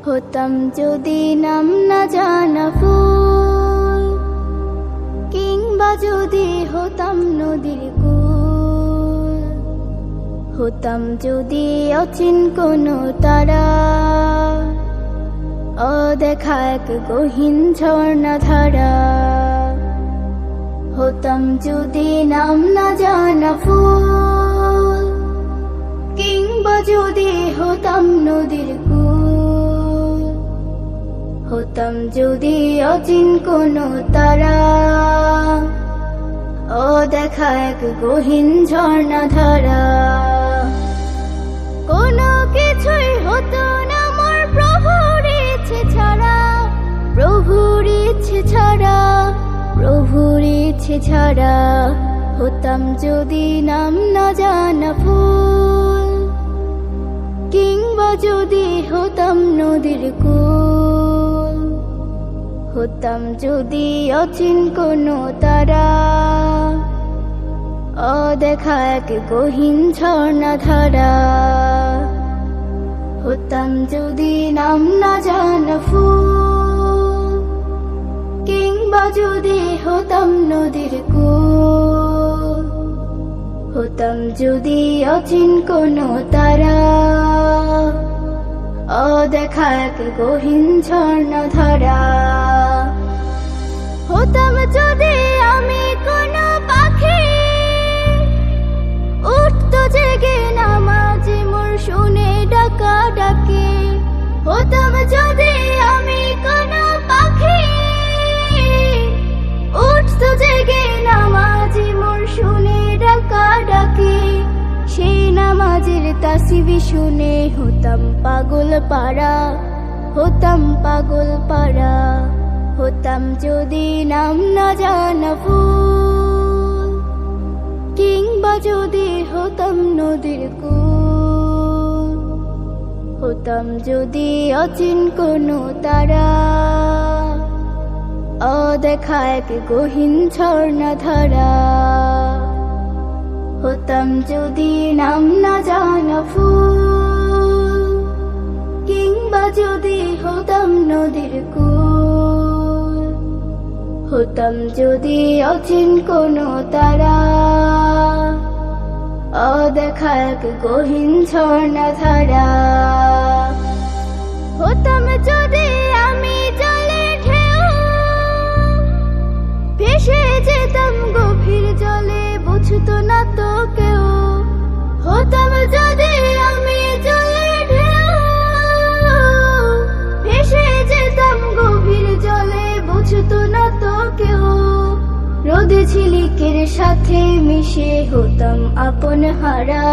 হতাম যদি নাম না জানা ফুল, কিংবা যদি হতাম নদীর কূল, হতাম যদি অচিন কোনো তারা, অদেখা এক গহীন ঝর্ণা ধারা। হতাম যদি নাম না জানা ফুল, কিংবা যদি হতাম নদীর কূল, হতাম যদি অচিন কোনো তারা, অদেখা এক গহীন ঝর্ণা ধারা। কোনো কিছুই হতো না মোর প্রভুর ইচ্ছে ছাড়া, প্রভুর ইচ্ছে ছাড়া, প্রভুর ইচ্ছে ছাড়া। হতাম যদি নাম না জানা ফুল, কিংবা যদি হতাম নদীর কূল, হতাম যদি অচিন কোনো তারা, অদেখা এক গহীন ঝর্ণা ধারা। হতাম যদি নাম না জানা ফুল, কিংবা যদি হতাম নদীর কূল, হতাম যদি অচিন কোনো তারা, অদেখা এক গহীন ঝর্ণা ধারা। হতাম যদি আমি কোনো পাখি, উঠতো জেগে নামাজে মোর শুনে ডাকা ডাকে। হতাম যদি আমি কোনো পাখি, উঠতো জেগে নামাজে মোর শুনে ডাকা ডাকে। সেই নামাজের তাসবিহ শুনে হতাম পাগল পারা, হতাম পাগল পারা। হতাম যদি নাম না জানা ফুল, কিংবা যদি হতাম নদীর কূল, হতাম যদি অচিন কোনো তারা, অদেখা এক গহীন ঝর্ণা ধারা। হতাম যদি নাম না জানা ফুল, কিংবা যদি হতাম নদীর কূল, হতাম যদি অচিন কোনো তারা, অদেখা এক গহীন ঝর্ণা ধারা। হতাম যদি আমি জলে ঢেউ, ভেসে যেতাম গভীর জলে, বুঝতো না তো কেউ। হতাম যদি আমি জলে ঢেউ, ভেসে যেতাম গভীর জলে, বুঝতো না তো কেউ। রোদে ঝিলিকের সাথে মিশে হতাম আপন হারা,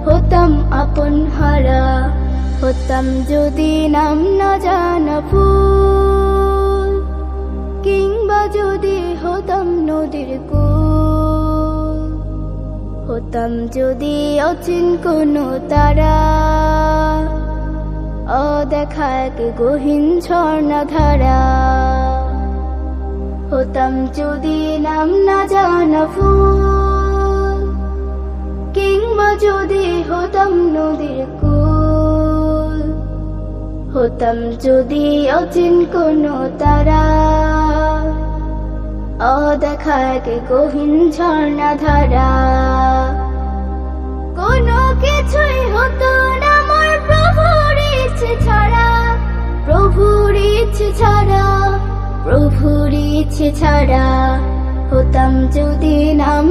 হতাম আপন হারা। হতাম যদি নাম না জানা ফুল, কিংবা যদি হতাম নদীর কূল, হতাম যদি অচিন কোনো তারা, অদেখা এক গহীন ঝর্ণা ধারা। হতাম যদি নাম না জানা ফুল, কিংবা যদি হতাম নদীর কূল, হতাম যদি অচিন কোনো তারা, অদেখা এক গহীন ঝর্ণা ধারা। কোনো কিছুই হতো না মোর প্রভুর ইচ্ছে ছাড়া, প্রভুর ইচ্ছে ছাড়া, প্রভুর ইচ্ছে ছাড়া। হতাম যদি নাম